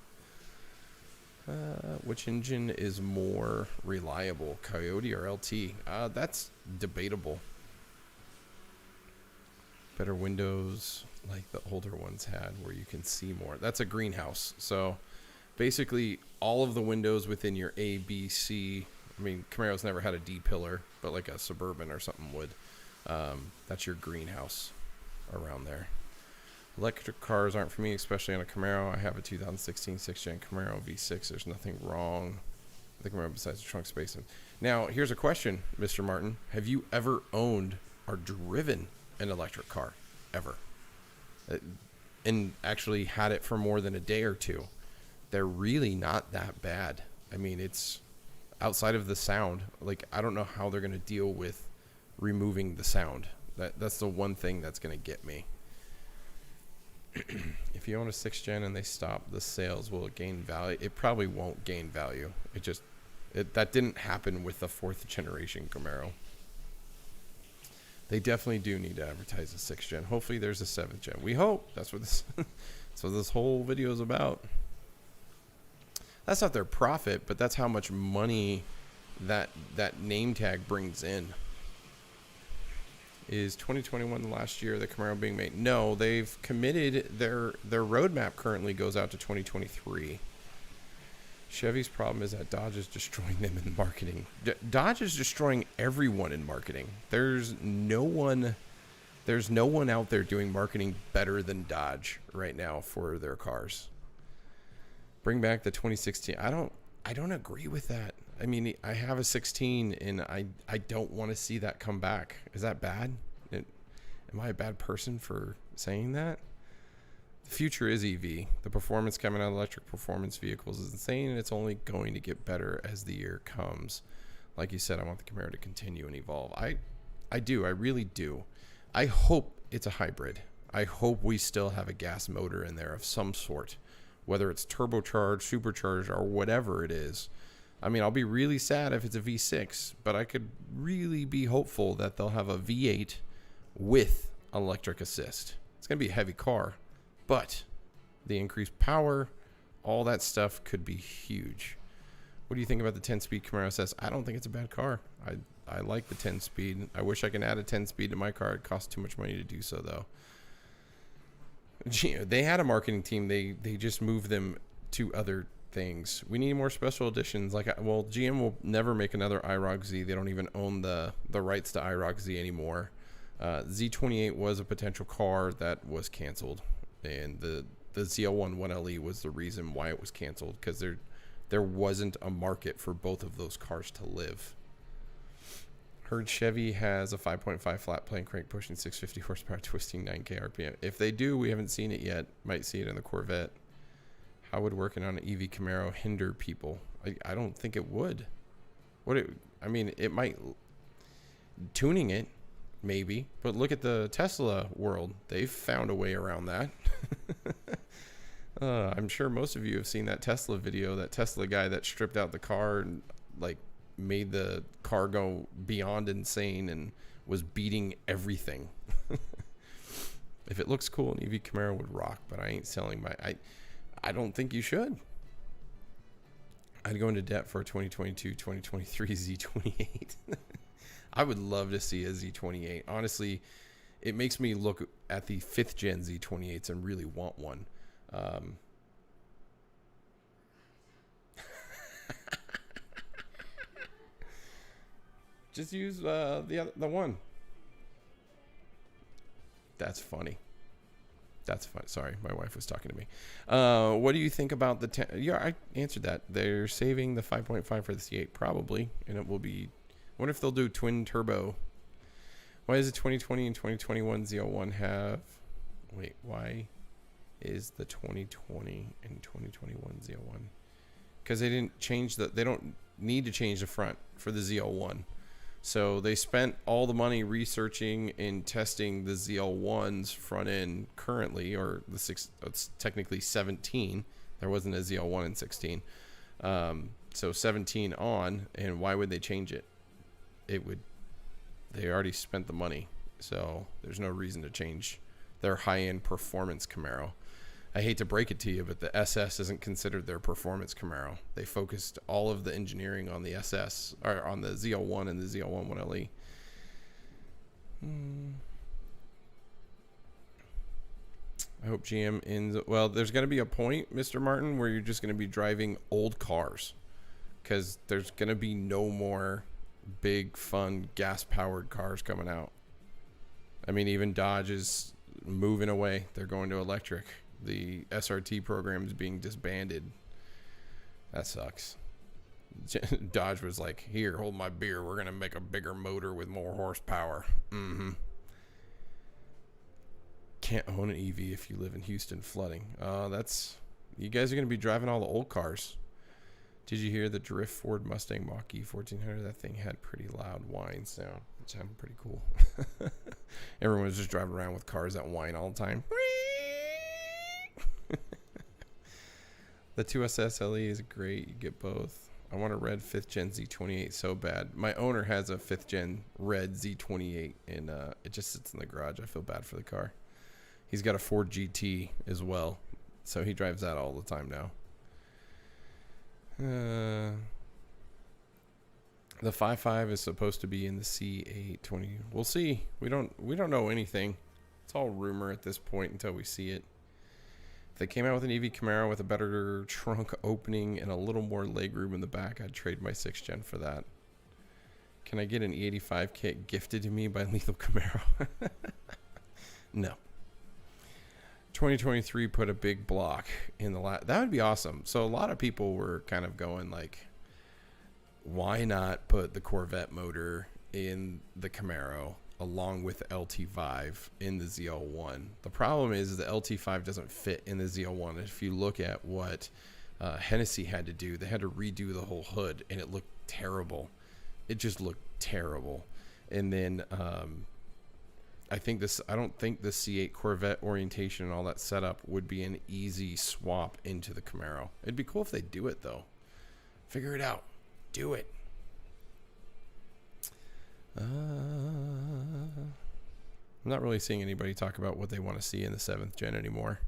Which engine is more reliable, Coyote or LT? That's debatable. Better windows like the older ones had where you can see more. That's a greenhouse. So basically all of the windows within your A, B, C, I mean, Camaro's never had a D pillar, but like a Suburban or something would. That's your greenhouse around there. Electric cars aren't for me, especially on a Camaro. I have a 2016 6th gen Camaro V6. There's nothing wrong with the Camaro besides the trunk space. Now, here's a question, Mr. Martin. Have you ever owned or driven an electric car? Ever? And actually had it for more than a day or two? They're really not that bad. I mean, it's outside of the sound. Like, I don't know how they're going to deal with removing the sound. That's the one thing that's going to get me. If you own a 6th gen and they stop, the sales will gain value. It probably won't gain value. That didn't happen with the 4th generation Camaro. They definitely do need to advertise a 6th gen. Hopefully there's a 7th gen. We hope. That's what this whole video is about. That's not their profit, but that's how much money that name tag brings in. Is 2021 the last year of the Camaro being made? No, they've committed. Their roadmap currently goes out to 2023. Chevy's problem is that Dodge is destroying them in marketing. Dodge is destroying everyone in marketing. There's no one out there doing marketing better than Dodge right now for their cars. Bring back the 2016. I don't agree with that. I mean, I have a 16 and I don't want to see that come back. Is that bad? Am I a bad person for saying that? The future is EV. The performance coming out of electric performance vehicles is insane, and it's only going to get better as the year comes. Like you said, I want the Camaro to continue and evolve. I do. I really do. I hope it's a hybrid. I hope we still have a gas motor in there of some sort, whether it's turbocharged, supercharged, or whatever it is. I mean, I'll be really sad if it's a V6, but I could really be hopeful that they'll have a V8 with electric assist. It's going to be a heavy car, but the increased power, all that stuff could be huge. What do you think about the 10-speed Camaro SS? I don't think it's a bad car. I like the 10-speed. I wish I could add a 10-speed to my car. It costs too much money to do so, though. They had a marketing team. They just moved them to other things. We need more special editions. Like, well, GM will never make another IROC Z. They don't even own the rights to IROC Z anymore. Z28 was a potential car that was canceled, and the ZL1 1LE was the reason why it was canceled, because there wasn't a market for both of those cars to live. Heard Chevy has a 5.5 flat plane crank pushing 650 horsepower, twisting 9k RPM. If they do, we haven't seen it yet. Might see it in the Corvette. How would working on an EV Camaro hinder people? I don't think it would. I mean, it might. Tuning it, maybe. But look at the Tesla world. They've found a way around that. I'm sure most of you have seen that Tesla video, that Tesla guy that stripped out the car and like made the car go beyond insane and was beating everything. If it looks cool, an EV Camaro would rock, but I ain't selling I don't think you should. I'd go into debt for a 2022-2023 Z28. I would love to see a Z28. Honestly, it makes me look at the 5th gen Z28s and really want one. Just use the one. That's funny. That's fine. Sorry, my wife was talking to me. What do you think about the yeah, I answered that. They're saving the 5.5 for the C8 probably, and it will be. What if they'll do twin turbo? Why is the 2020 and 2021 Z01 have? Wait, why is the 2020 and 2021 Z01? Because they didn't change they don't need to change the front for the Z01. So they spent all the money researching and testing the ZL1's front end currently, or it's technically 17. There wasn't a ZL1 in 16. So 17 on, and why would they change it? They already spent the money, so there's no reason to change their high-end performance Camaro. I hate to break it to you, but the SS isn't considered their performance Camaro. They focused all of the engineering on the SS, or on the ZL1 and the ZL1 1LE. I hope GM ends. Well, there's going to be a point, Mr. Martin, where you're just going to be driving old cars, because there's going to be no more big, fun, gas-powered cars coming out. I mean, even Dodge is moving away. They're going to electric. The SRT program is being disbanded. That sucks. Dodge was like, here, hold my beer. We're going to make a bigger motor with more horsepower. Can't own an EV if you live in Houston flooding. You guys are going to be driving all the old cars. Did you hear the Drift Ford Mustang Mach-E 1400? That thing had pretty loud whine sound. It sounded pretty cool. Everyone was just driving around with cars that whine all the time. The 2SS LE is great. You get both. I want a red 5th gen Z28 so bad. My owner has a 5th gen red Z28, and it just sits in the garage. I feel bad for the car. He's got a Ford GT as well, so he drives that all the time now. The 5.5 is supposed to be in the C820. We'll see. We don't know anything. It's all rumor at this point until we see it. If they came out with an EV Camaro with a better trunk opening and a little more legroom in the back, I'd trade my 6th gen for that. Can I get an E85 kit gifted to me by Lethal Camaro? No. 2023 put a big block in the that would be awesome. So a lot of people were kind of going like, why not put the Corvette motor in the Camaro along with the LT5 in the ZL1? The problem is the LT5 doesn't fit in the ZL1. If you look at what Hennessy had to do, they had to redo the whole hood, and it looked terrible. It just looked terrible. And then I don't think the C8 Corvette orientation and all that setup would be an easy swap into the Camaro. It'd be cool if they do it though. Figure it out. Do it. I'm not really seeing anybody talk about what they want to see in the 7th gen anymore.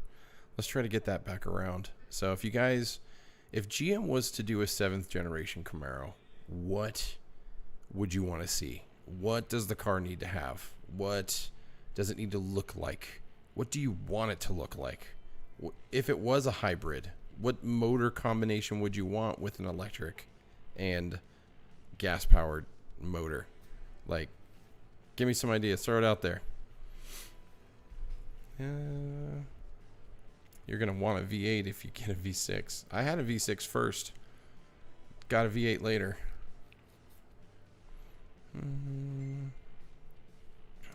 Let's try to get that back around. So if GM was to do a 7th generation Camaro, what would you want to see? What does the car need to have? What does it need to look like? What do you want it to look like? If it was a hybrid, what motor combination would you want with an electric and gas powered motor? Like, give me some ideas. Throw it out there. You're going to want a V8 if you get a V6. I had a V6 first. Got a V8 later.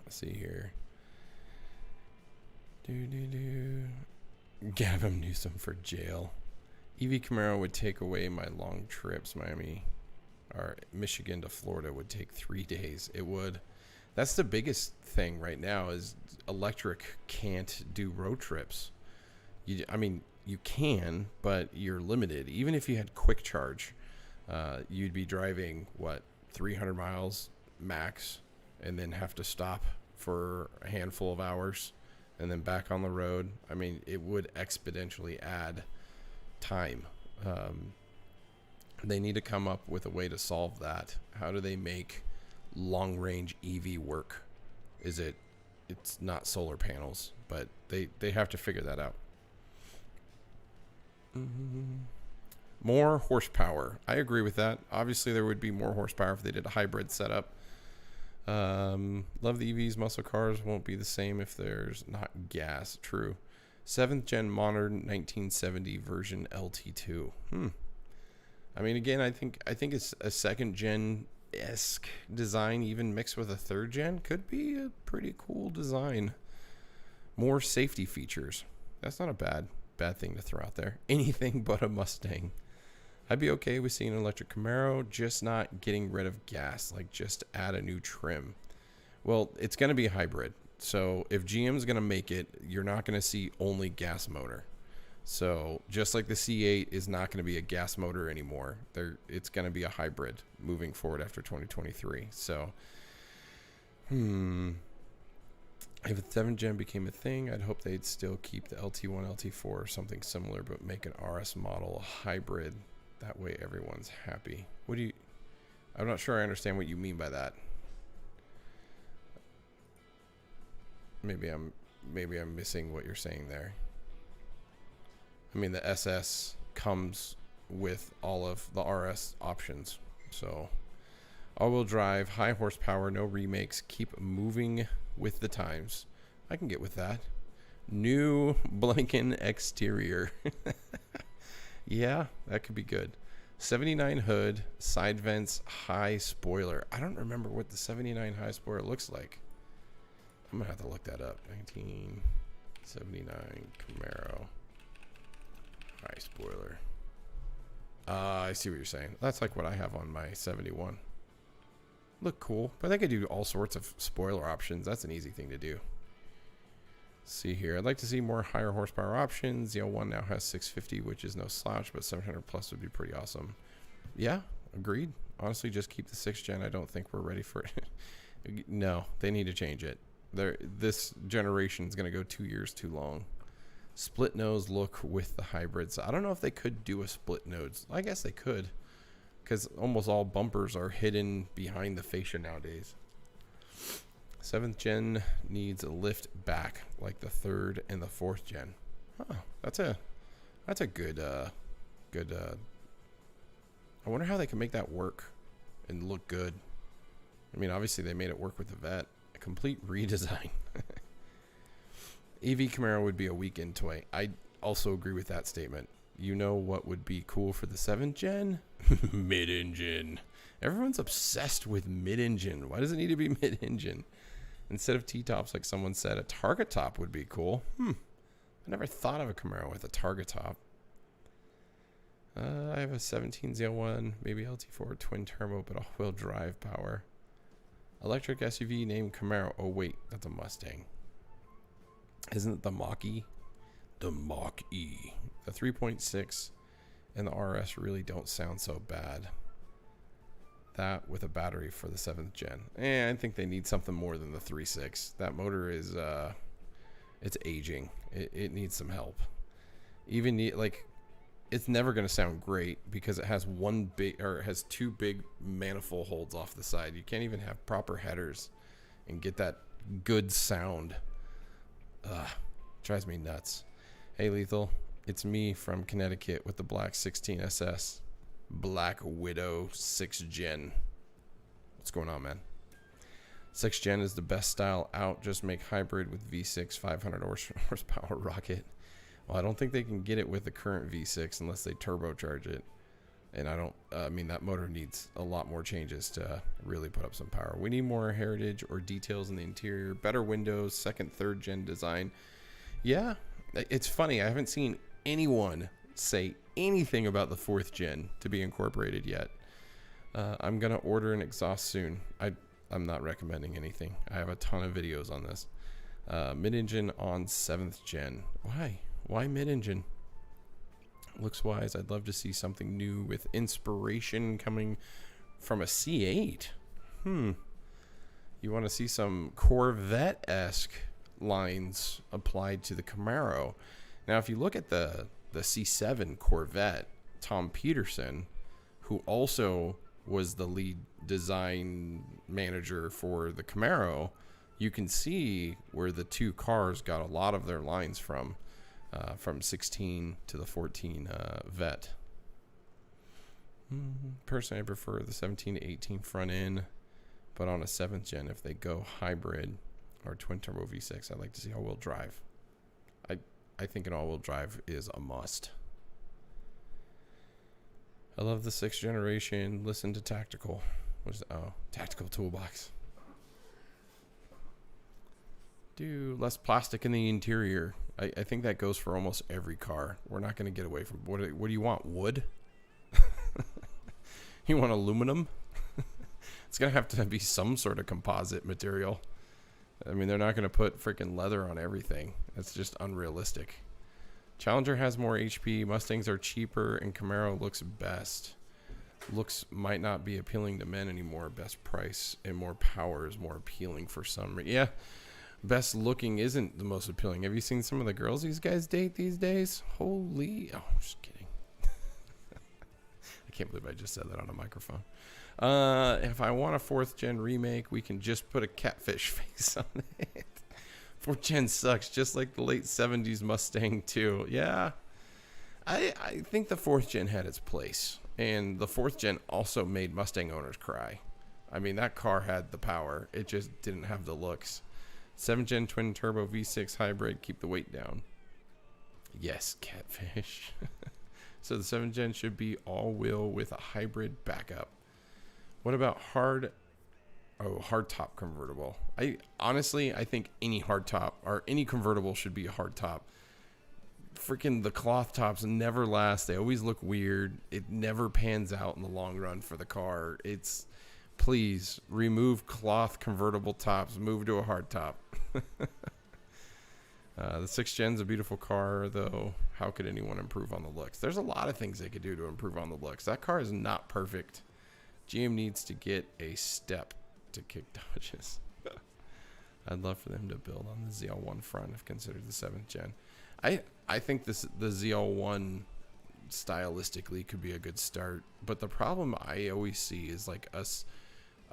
Let's see here. Gavin Newsom for jail. EV Camaro would take away my long trips. Miami or Michigan to Florida would take 3 days. It would. That's the biggest thing right now is electric can't do road trips. I mean, you can, but you're limited. Even if you had quick charge, you'd be driving, 300 miles max, and then have to stop for a handful of hours and then back on the road. I mean, it would exponentially add time. They need to come up with a way to solve that. How do they make long range EV work? It's not solar panels, but they have to figure that out. More horsepower. I agree with that. Obviously there would be more horsepower if they did a hybrid setup. Love the EVs. Muscle cars won't be the same if there's not gas. True. 7th gen modern 1970 version LT2. I mean, again, I think it's a 2nd gen-esque design, even mixed with a 3rd gen, could be a pretty cool design. More safety features. That's not a bad thing to throw out there. Anything but a Mustang. I'd be okay with seeing an electric Camaro, just not getting rid of gas, like just add a new trim. Well, it's going to be a hybrid. So if GM's going to make it, you're not going to see only gas motor. So just like the C8 is not going to be a gas motor anymore, it's going to be a hybrid moving forward after 2023. So, if the 7th gen became a thing, I'd hope they'd still keep the LT1, LT4 or something similar, but make an RS model a hybrid. That way everyone's happy. I'm not sure I understand what you mean by that. Maybe I'm missing what you're saying there. I mean, the SS comes with all of the RS options. So all-wheel drive, high horsepower, no remakes, keep moving with the times. I can get with that. New blanking exterior. Yeah, that could be good. 79 hood, side vents, high spoiler. I don't remember what the 79 high spoiler looks like. I'm going to have to look that up. 1979 Camaro high spoiler. I see what you're saying. That's like what I have on my 71. Look cool, but they could do all sorts of spoiler options. That's an easy thing to do. See here, I'd like to see more higher horsepower options. The L1 now has 650, which is no slouch, but 700 plus would be pretty awesome. Yeah, agreed. Honestly, just keep the 6th gen. I don't think we're ready for it. No, they need to change it. This generation is going to go 2 years too long. Split nose look with the hybrids. I don't know if they could do a split nose. I guess they could, because almost all bumpers are hidden behind the fascia nowadays. 7th gen needs a lift back like the 3rd and the 4th gen. Oh, that's a good I wonder how they can make that work and look good. I mean, obviously they made it work with the Vet. A complete redesign. EV Camaro would be a weekend toy. I also agree with that statement. You know what would be cool for the 7th gen? Mid-engine. Everyone's obsessed with mid-engine. Why does it need to be mid-engine? Instead of T-tops, like someone said, a target top would be cool. I never thought of a Camaro with a target top. I have a 1701, maybe LT4 twin turbo, but all-wheel drive power. Electric SUV named Camaro. Oh, wait, that's a Mustang. Isn't it the Mach-E? The Mach-E. The 3.6 and the RS really don't sound so bad. That with a battery for the 7th gen. I think they need something more than the 3.6. That motor is, it's aging. It needs some help. It's never going to sound great because it has it has 2 big manifold holes off the side. You can't even have proper headers and get that good sound. Drives me nuts. Hey, Lethal. It's me from Connecticut with the black 16 SS. Black Widow 6th Gen. What's going on, man? 6th Gen is the best style out. Just make hybrid with V6 500 horsepower rocket. Well, I don't think they can get it with the current V6 unless they turbocharge it. And I mean, that motor needs a lot more changes to really put up some power. We need more heritage or details in the interior, better windows, 2nd, 3rd gen design. Yeah, it's funny. I haven't seen anyone say anything about the 4th gen to be incorporated yet. I'm going to order an exhaust soon. I'm not recommending anything. I have a ton of videos on this. Mid-engine on 7th gen. Why mid-engine? Looks wise. I'd love to see something new with inspiration coming from a C8. You want to see some Corvette-esque lines applied to the Camaro. Now, if you look at the C7 Corvette, Tom Peterson, who also was the lead design manager for the Camaro, you can see where the two cars got a lot of their lines from 16 to the 14 Vet. Personally, I prefer the 17 to 18 front end, but on a 7th gen, if they go hybrid or twin turbo V6, I'd like to see all-wheel drive. I think an all-wheel drive is a must. I love the 6th generation. Listen to Tactical. Tactical Toolbox. Do less plastic in the interior. I think that goes for almost every car. We're not going to get away from what do you want? Wood? You want aluminum? It's going to have to be some sort of composite material. I mean, they're not going to put freaking leather on everything. That's just unrealistic. Challenger has more HP. Mustangs are cheaper, and Camaro looks best. Looks might not be appealing to men anymore. Best price and more power is more appealing for some reason. Yeah, best looking isn't the most appealing. Have you seen some of the girls these guys date these days? Holy... Oh, I'm just kidding. I can't believe I just said that on a microphone. If I want a 4th gen remake, we can just put a catfish face on it. 4th gen sucks, just like the late 70s Mustang too. Yeah, I think the 4th gen had its place, and the 4th gen also made Mustang owners cry. I mean, that car had the power, it just didn't have the looks. 7th gen twin turbo V6 hybrid, keep the weight down. Yes, catfish. So the 7th gen should be all wheel with a hybrid backup. What about hard top convertible? I think any hard top or any convertible should be a hard top. Freaking the cloth tops never last. They always look weird. It never pans out in the long run for the car. Please remove cloth convertible tops. Move to a hard top. The 6th gen's a beautiful car, though. How could anyone improve on the looks? There's a lot of things they could do to improve on the looks. That car is not perfect. GM needs to get a step to kick dodges. I'd love for them to build on the ZL1 front if considered the 7th gen. I think the ZL1 stylistically could be a good start, but the problem I always see is like a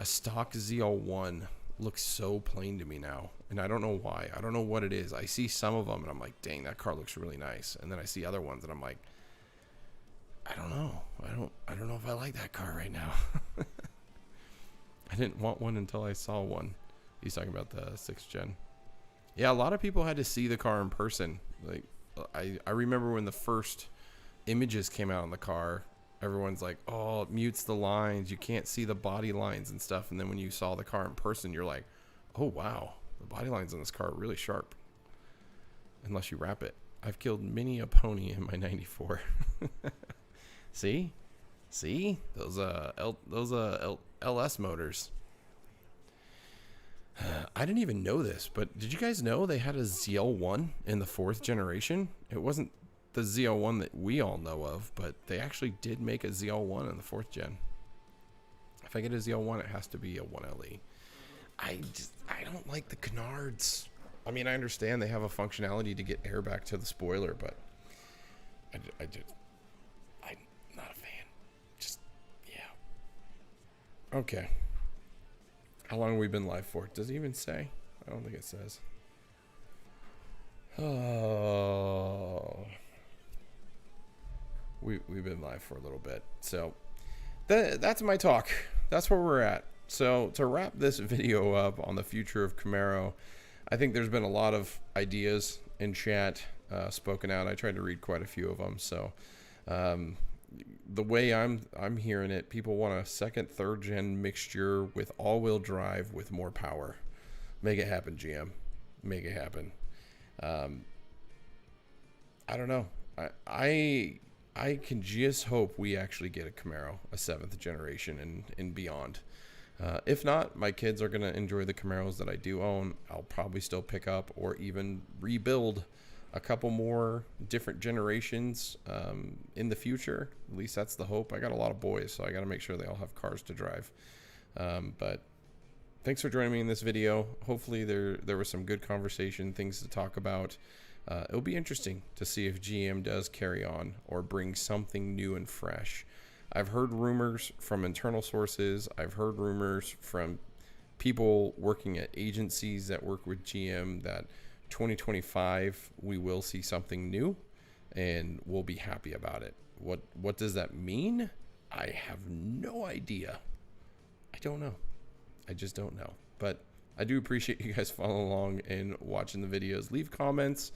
stock ZL1 looks so plain to me now, and I don't know why. I don't know what it is. I see some of them and I'm like, dang, that car looks really nice, and then I see other ones and I'm like, I don't know. I don't know if I like that car right now. I didn't want one until I saw one. He's talking about the 6th gen. Yeah, a lot of people had to see the car in person. Like, I remember when the first images came out on the car, everyone's like, oh, it mutes the lines. You can't see the body lines and stuff. And then when you saw the car in person, you're like, oh, wow. The body lines on this car are really sharp. Unless you wrap it. I've killed many a pony in my 94. See? Those LS motors. I didn't even know this, but did you guys know they had a ZL1 in the 4th generation? It wasn't the ZL1 that we all know of, but they actually did make a ZL1 in the 4th gen. If I get a ZL1, it has to be a 1LE. I don't like the canards. I mean, I understand they have a functionality to get air back to the spoiler, but I'm not a fan. Just, yeah. Okay. How long have we been live for? Does it even say? I don't think it says. Oh. we've been live for a little bit. So that's my talk. That's where we're at. So to wrap this video up on the future of Camaro, I think there's been a lot of ideas in chat spoken out. I tried to read quite a few of them. So the way I'm hearing it, people want a second, third gen mixture with all-wheel drive with more power. Make it happen, GM. Make it happen. I don't know. I can just hope we actually get a Camaro, a 7th generation and beyond. If not, my kids are going to enjoy the Camaros that I do own. I'll probably still pick up or even rebuild a couple more different generations in the future. At least that's the hope. I got a lot of boys, so I got to make sure they all have cars to drive. But thanks for joining me in this video. Hopefully there was some good conversation, things to talk about. It'll be interesting to see if GM does carry on or bring something new and fresh. I've heard rumors from internal sources. I've heard rumors from people working at agencies that work with GM that 2025 we will see something new and we'll be happy about it. What does that mean? I have no idea. I don't know. I just don't know. But I do appreciate you guys following along and watching the videos. Leave comments.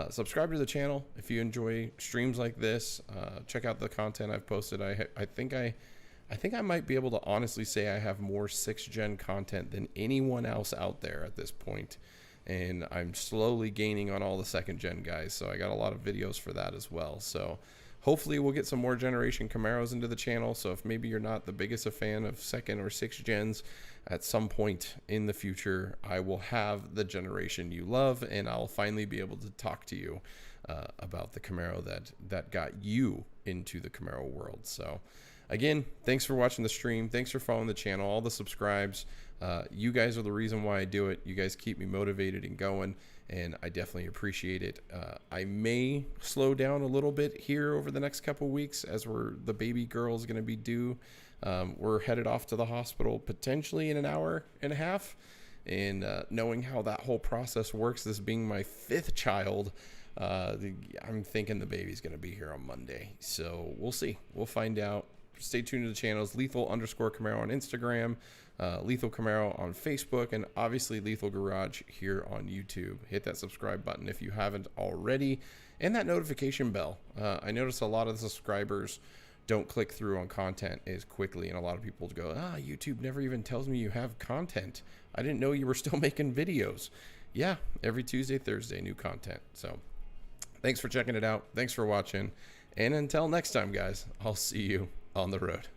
Subscribe to the channel if you enjoy streams like this. Check out the content I've posted. I think I might be able to honestly say I have more 6th gen content than anyone else out there at this point. And I'm slowly gaining on all the 2nd gen guys. So I got a lot of videos for that as well. So hopefully we'll get some more generation Camaros into the channel. So if maybe you're not the biggest a fan of 2nd or 6th gens, at some point in the future, I will have the generation you love, and I'll finally be able to talk to you about the Camaro that got you into the Camaro world. So again, thanks for watching the stream. Thanks for following the channel, all the subscribes. You guys are the reason why I do it. You guys keep me motivated and going, and I definitely appreciate it. I may slow down a little bit here over the next couple weeks as the baby girl is going to be due. We're headed off to the hospital potentially in an hour and a half, and knowing how that whole process works, this being my 5th child, I'm thinking the baby's going to be here on Monday. So we'll see. We'll find out. Stay tuned to the channels, Lethal_Camaro on Instagram, Lethal Camaro on Facebook, and obviously Lethal Garage here on YouTube. Hit that subscribe button if you haven't already, and that notification bell. I notice a lot of the subscribers don't click through on content as quickly, and a lot of people go, YouTube never even tells me you have content. I didn't know you were still making videos. Yeah, every Tuesday, Thursday, new content. So thanks for checking it out. Thanks for watching. And until next time, guys, I'll see you on the road.